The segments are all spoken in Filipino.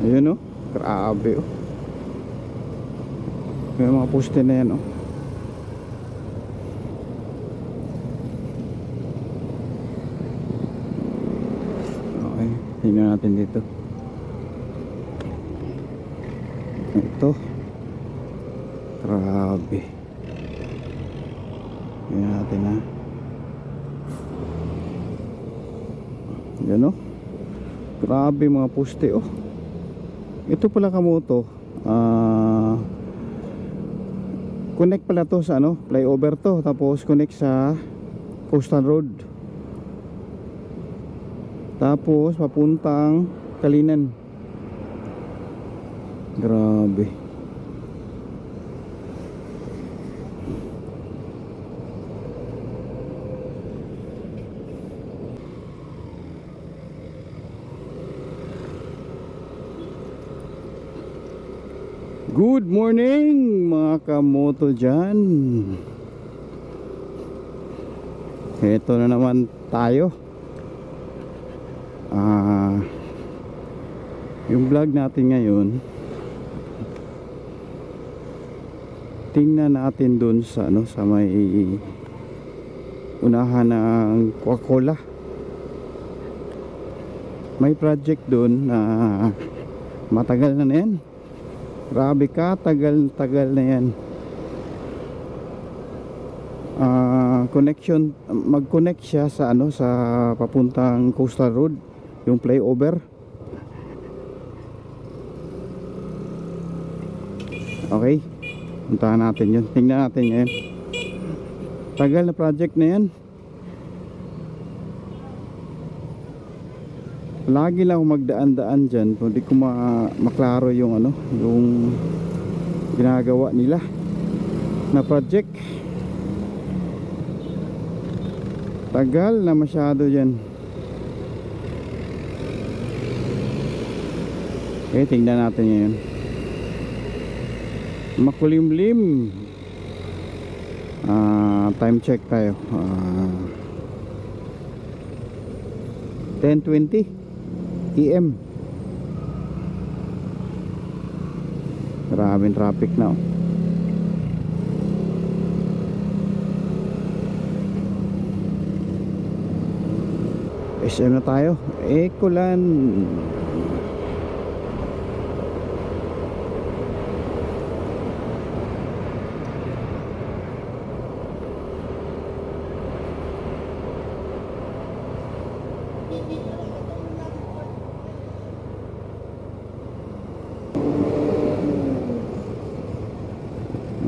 Ayun, oh. Grabe, oh. May mga poste na yan, oh. Okay, tingnan natin dito. Ito. Grabe. Tingnan natin, ha. Yan, oh. Grabe mga poste, oh. Ito pala kamoto, connect pala to sa ano, flyover to, tapos connect sa coastal road, tapos papuntang Kalinan. Grabe. Good morning mga kamoto dyan. Ito na naman tayo. Yung vlog natin ngayon, tingnan natin dun sa ano, sa may unahan ng Coca-Cola. May project dun na matagal na yan. Grabe ka, tagal na yan. Connection, mag-connect siya sa ano, sa papuntang coastal road, yung flyover. Okay, puntahan natin yun, tingnan natin yan. Tagal na project na yan. Lagi lang ako magdaan-daan dyan, hindi ko maklaro yung ano, yung ginagawa nila na project. Tagal na masyado dyan. Okay, tingnan natin yan. Makulimlim. Time check tayo. 10:20 PM. Maraming traffic na, oh. SM na tayo, Ecolan.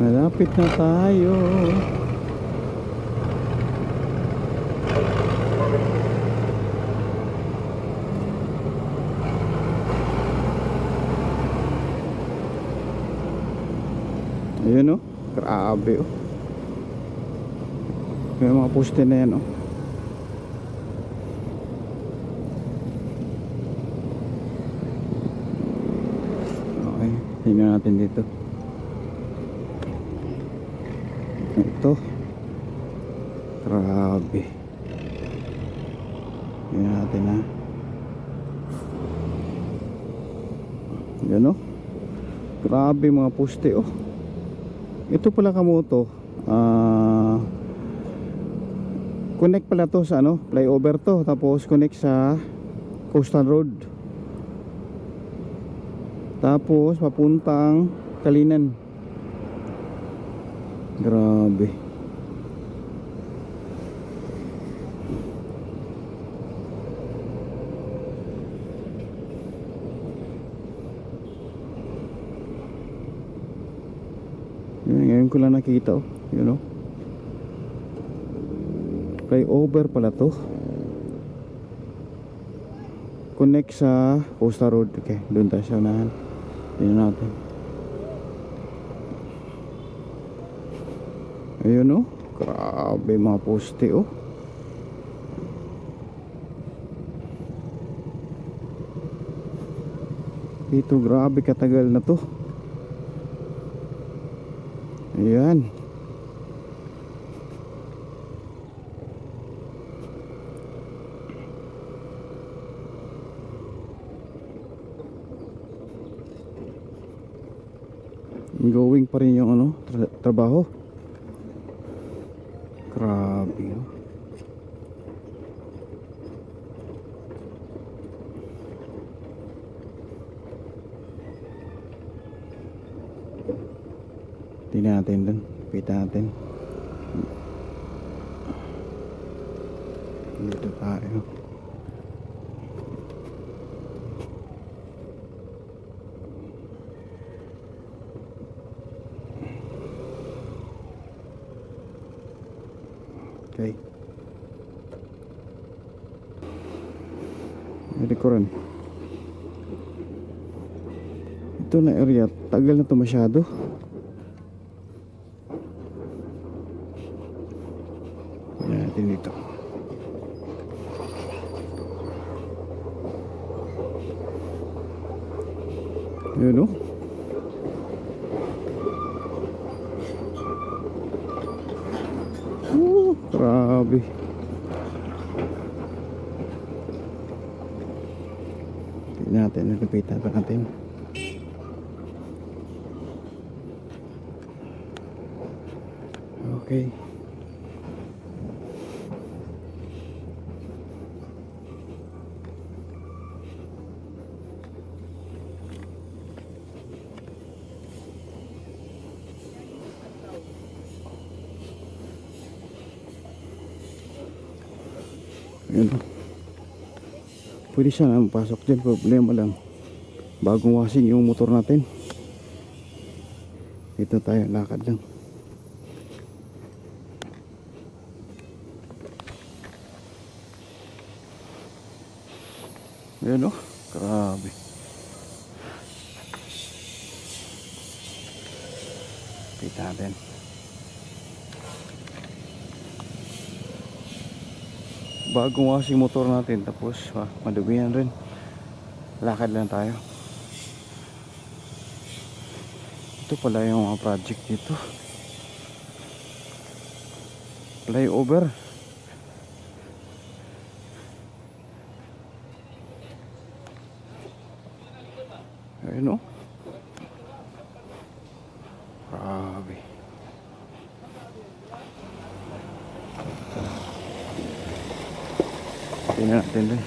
Malapit na tayo. Ayun, oh. Grabe, oh. May mga poste na yan, oh. Okay, tingnan natin dito. Ito. Grabe. Tingnan natin, ha. Yan, oh. Grabe mga poste, oh. Ito pala kamoto, connect pala to sa ano, flyover to, tapos connect sa coastal road, tapos papuntang Kalinan. Grabe. Ngayon ko lang nakita, oh. You know, flyover pala to, connect sa coastal road. Okay, doon tayo sa unahan. Tingnan natin. Ayun, oh. Grabe mga poste, oh. Ito, grabe katagal na to. Ayan. Going pa rin yung ano, trabaho. Grabe, oh. Tingnan natin dun, pita natin. Dito tayo. Okay. May likuran. Ito na area, tagal na to masyado. Yan natin dito. Yun, oh. Grabe. Tignan natin, nalupitan pa natin. Okay. Yun. Pwede siya na mapasok dyan. Problema lang, bagong washing yung motor natin. Dito tayo, lakad lang. Ayan, oh. Grabe. Kita natin. Bagong washing motor natin, tapos madumihan rin. Lakad lang tayo. Ito pala yung mga project dito. Flyover. Ayun, oh. Grabe. Tingnan natin din.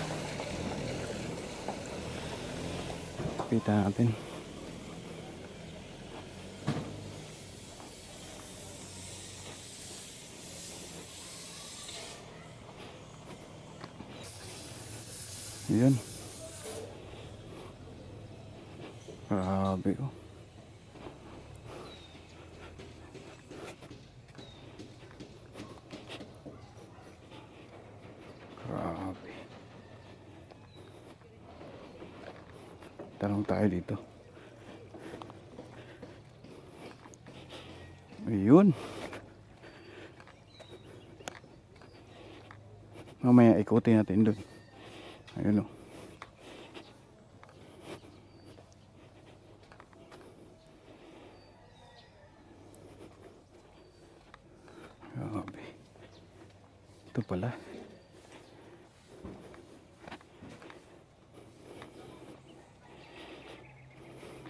Kita natin. Ayan. Grabe, oh. Grabe. Tanong tayo dito. Ayun. Mamaya ikutin natin doon. Ayun, oh. Grabe. Ito pala.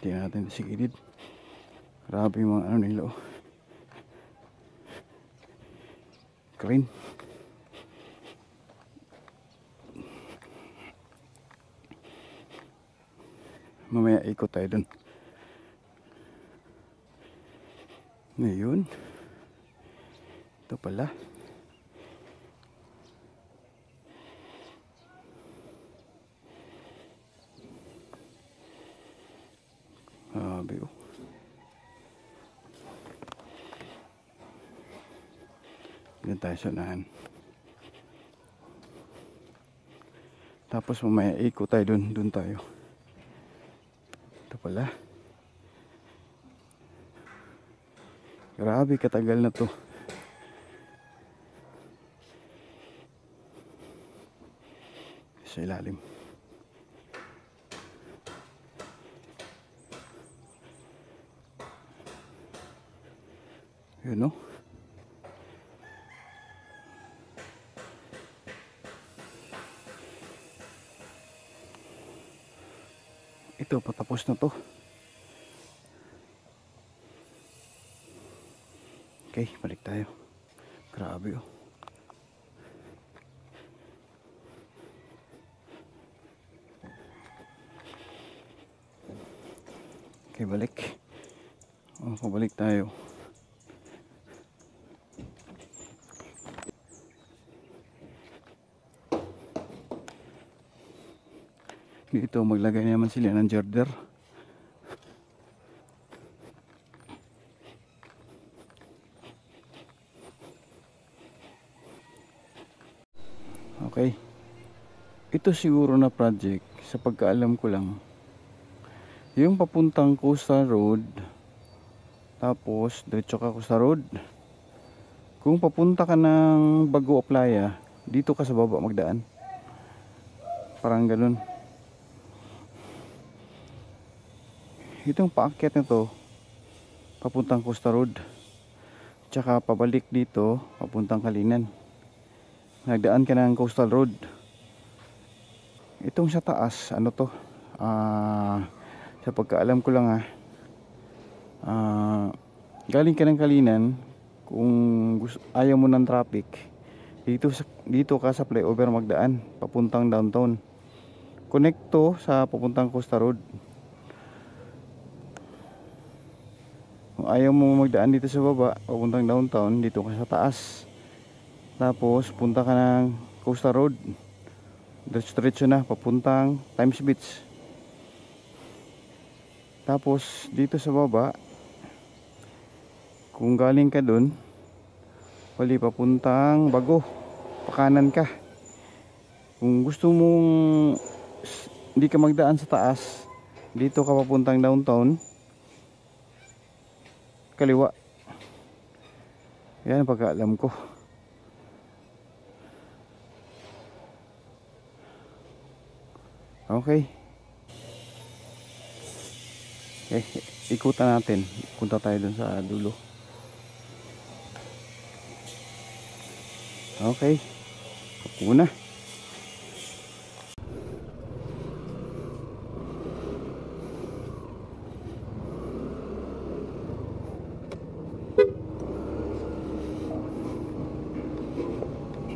Tingnan natin sa gilid. Grabe yung mga ano nila, oh. Crane. Mamaya ikot tayo dun. Ngayon, ito pala. Grabe, oh. Diyan tayo sa unahan. Tapos mamaya ikot tayo dun tayo. Ito pala. Grabe, katagal na to. Sa ilalim. Yun, no? Ito, patapos na to. Okay, balik tayo. Grabe oh. Okay, balik. Pabalik tayo. Dito maglagay naman sila ng girder. Okay. Ito siguro na project, sa pagkaalam ko lang, yung papuntang Coastal Road, tapos diretso ka Coastal Road. Kung papunta ka ng Bago Playa, dito ka sa baba magdaan. Parang ganun. Itong paakyat nito papuntang Coastal Road, tsaka pabalik dito papuntang Kalinan. Nagdaan ka ng Coastal Road. Itong sa taas, ano to? Sa pagkaalam ko lang galing ka ng Kalinan, kung ayaw mo ng traffic, dito ka sa flyover magdaan papuntang downtown. Connect to sa papuntang Coastal Road. Kung ayaw mo magdaan dito sa baba papuntang downtown, dito ka sa taas. Tapos punta ka ng Coastal Road, diretso na papuntang Times Beach. Tapos dito sa baba, kung galing ka dun, wali papuntang Bago, pakanan ka. Kung gusto mong hindi ka magdaan sa taas, dito ka papuntang downtown, kaliwa. Yan ang pagkaalam ko. Okay. Ikutan natin. Punta tayo dun sa dulo. Okay. Una.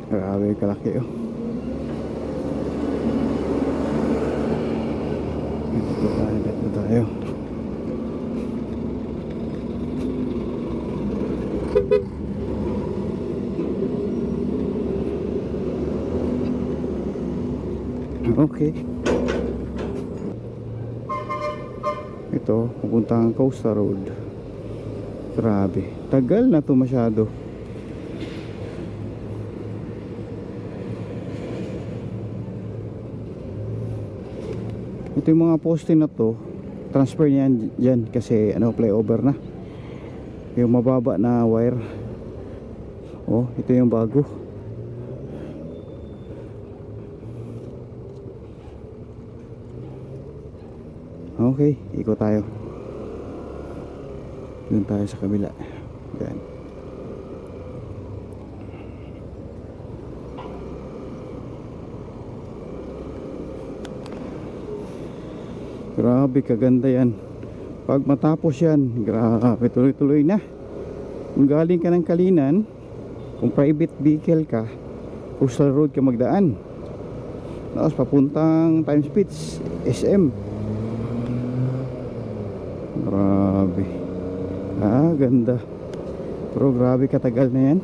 Grabe kalaki oh. Dito tayo. Okay. Ito, pupuntang Coastal Road. Grabe. Tagal na to masyado. Ito yung mga poste na to, transfer niyan dyan kasi flyover na. Yung mababa na wire. Oh, ito yung bago. Okay, ikot tayo. Doon tayo sa kabila. Yan. Grabe kaganda yan. Pag matapos yan, grabe, tuloy-tuloy na. Kung galing ka ng Kalinan, kung private vehicle ka, Coastal Road ka magdaan. Tapos papuntang Times Beach, SM. Grabe. Ganda. Pero grabe katagal na yan.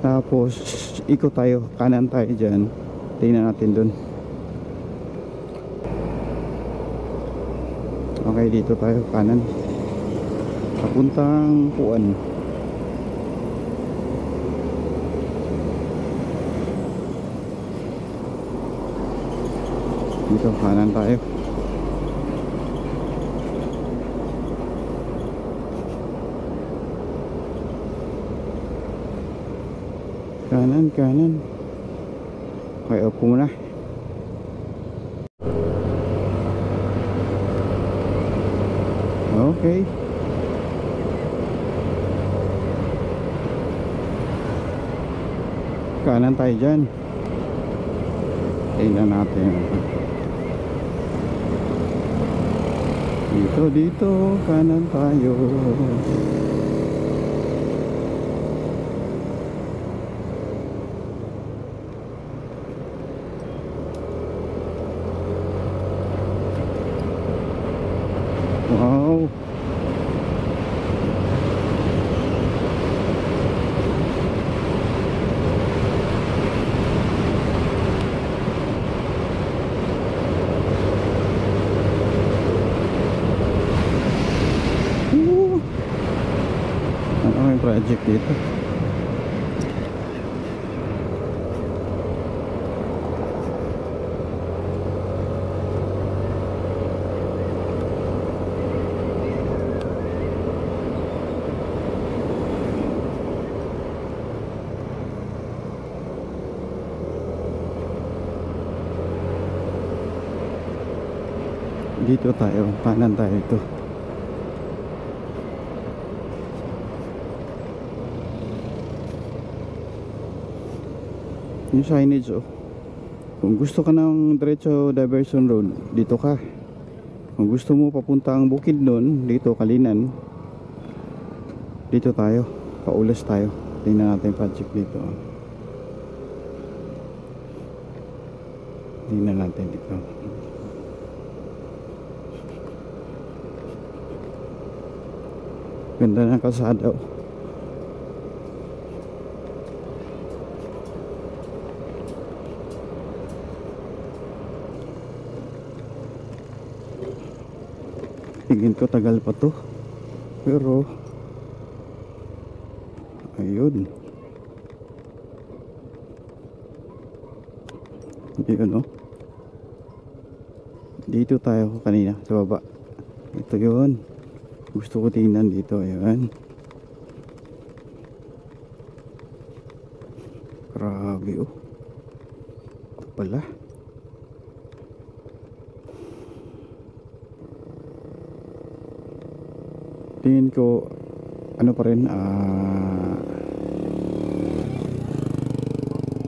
Tapos ikot tayo, kanan tayo dyan. Tingnan natin dun. Okay, dito tayo kanan papuntang Puan. Dito kanan tayo. Kanan. Okay, upo muna. Okay. Kanan tayo dyan. Tingnan natin. Dito, kanan tayo. project dito. Dito tayo, kanan tayo ito. Yung signage, oh. Kung gusto ka ng diretso diversion road, dito ka. Kung gusto mo papunta ang bukid nun, dito Kalinan, dito tayo, paulas tayo. Tingnan natin yung project dito. Tingnan natin dito. Ganda ng kalsada, oh. Tingin ko tagal pa to, pero ayun, ayun, oh. Dito tayo kanina sa baba. Ito yun, gusto ko tingnan dito. Ayun, grabe, oh. Ito pala. Tingin ko ano pa rin,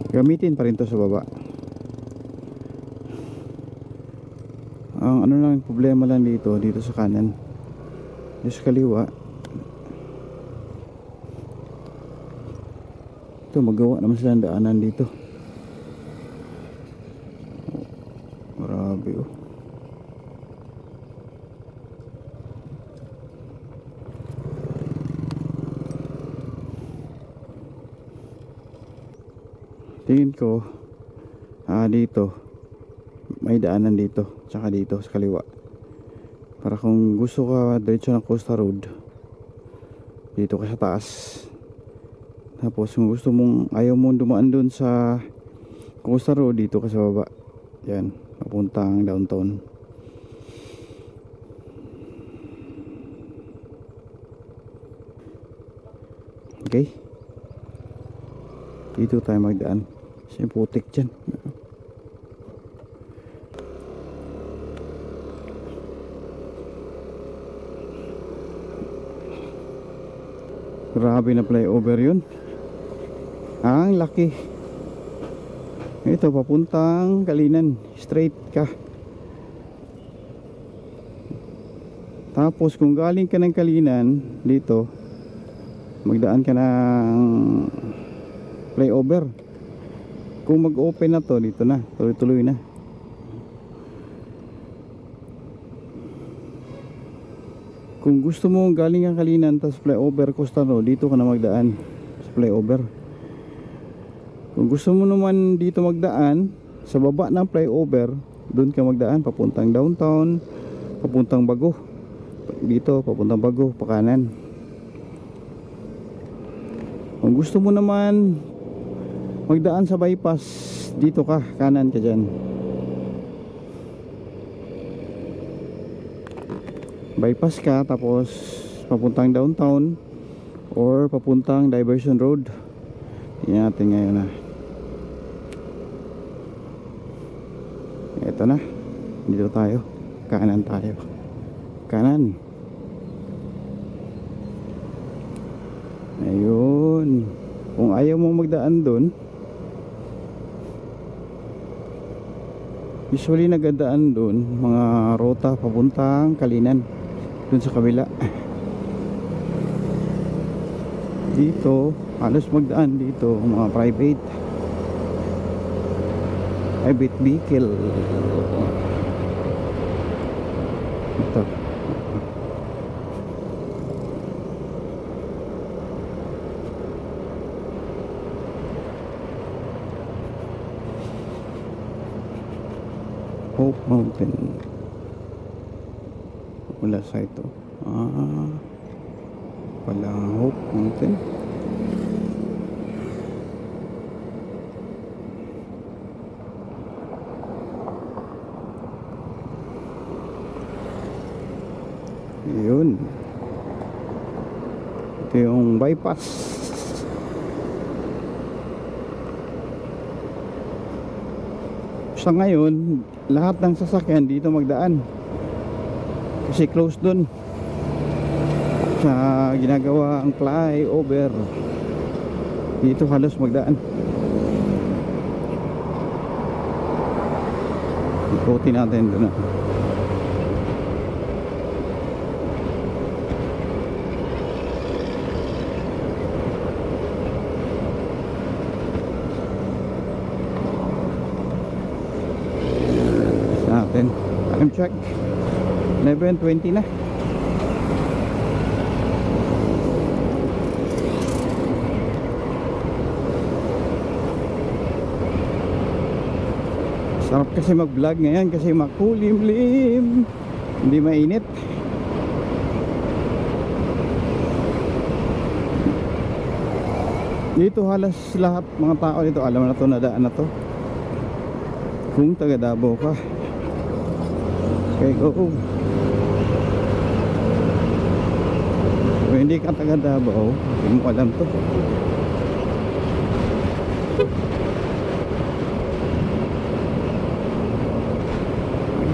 gamitin pa rin to sa baba. Ang ano lang problema lang dito sa kanan, yung sa kaliwa ito, magawa naman sila ng daanan dito. Grabe, oh. Tingin ko dito may daanan dito, tsaka dito sa kaliwa, para kung gusto ka diretso ng Costa Road, dito ka sa taas. Tapos kung gusto mong, ayaw mong dumaan dun sa Costa Road, dito ka sa baba. Yan, papuntang downtown. Okay, dito tayo magdaan. Kasi putik dyan. Grabe na flyover yun. Ang laki. Ito papuntang Kalinan, straight ka. Tapos kung galing ka ng Kalinan dito, magdaan ka ng flyover. Kung mag-open na to, dito na, tuloy-tuloy na. Kung gusto mo galing ang Kalinan tapos flyover Costa Road, dito ka na magdaan sa flyover. Kung gusto mo naman dito magdaan sa baba ng flyover, doon ka magdaan papuntang downtown, papuntang Bago. Dito papuntang Bago, pakanan. Kung gusto mo naman magdaan sa bypass, dito ka, kanan ka dyan. Bypass ka, tapos papuntang downtown or papuntang diversion road. Tingnan natin ngayon na. Ito na, dito tayo, kanan tayo, kanan. Ayun. Kung ayaw mo magdaan doon, usually nagadaan doon mga rota papuntang Kalinan, doon sa kabila. Dito halos magdaan dito mga private vehicle. Ito Hope Mountain, wala sa ito. Palang Hope Mountain. Yun. Ito yung bypass. Sa ngayon, lahat ng sasakyan dito magdaan. Kasi close dun. Sa ginagawa ang flyover. Dito halos magdaan. Ikutin natin doon na. Time check 11:20 na. Sarap kasi mag vlog ngayon kasi makulimlim, hindi mainit. Dito halos lahat mga tao dito alam na to, nadaan na to kung taga Davao ka. Okay, go. Kung hindi ka taga Davao, hindi mo alam to.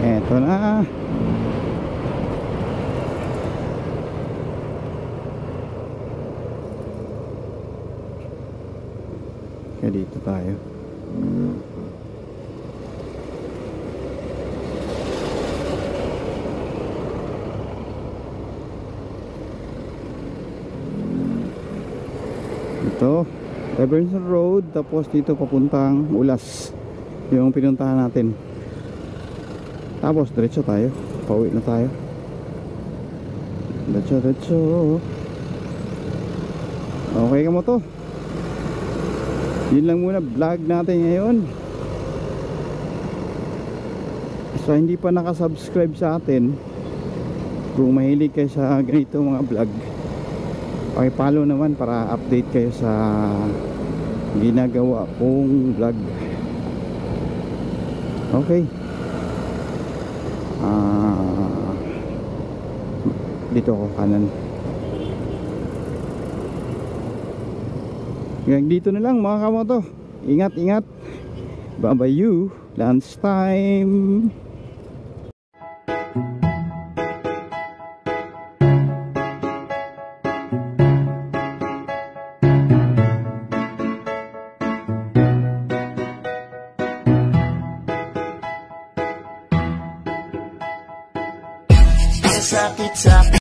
Eto na. Kaya dito tayo. Ito Everson Road, tapos dito papuntang Ulas yung pinuntahan natin. Tapos diretso tayo, pauwi na tayo. Diretso. Okay ka mo to. Yun lang muna vlog natin ngayon. So hindi pa nakasubscribe sa atin, kung mahilig kayo sa ganito mga vlog, pakipollow naman para update kayo sa ginagawa kong vlog. Okay. Dito ako kanan. Hanggang dito na lang mga kamoto. Ingat. Bye bye you. Lunch time. Sakit sa